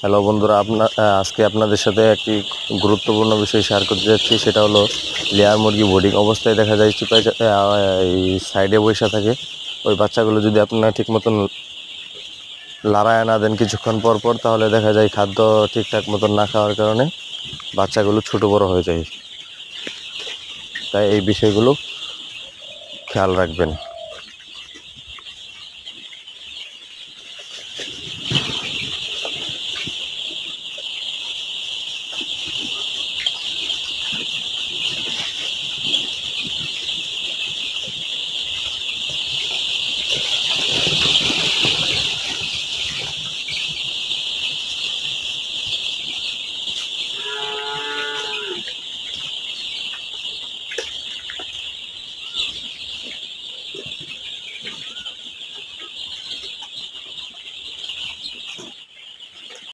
Hello বন্ধুরা, আজকে আপনাদের সাথে একটি গুরুত্বপূর্ণ বিষয় শেয়ার করতে যাচ্ছি। সেটা হলো লেয়ার মুরগি বোর্ডিং অবস্থায় দেখা যায় চিপায় এই সাইডে বসে থাকে। ওই বাচ্চাগুলো যদি আপনারা ঠিক মতন লড়ায় না দেন কিছুক্ষণ পর পর, তাহলে দেখা যায় খাদ্য ঠিকঠাক মতন না খাওয়ার কারণে বাচ্চাগুলো ছোটো বড়ো হয়ে যায়। তাই এই বিষয়গুলো খেয়াল রাখবেন।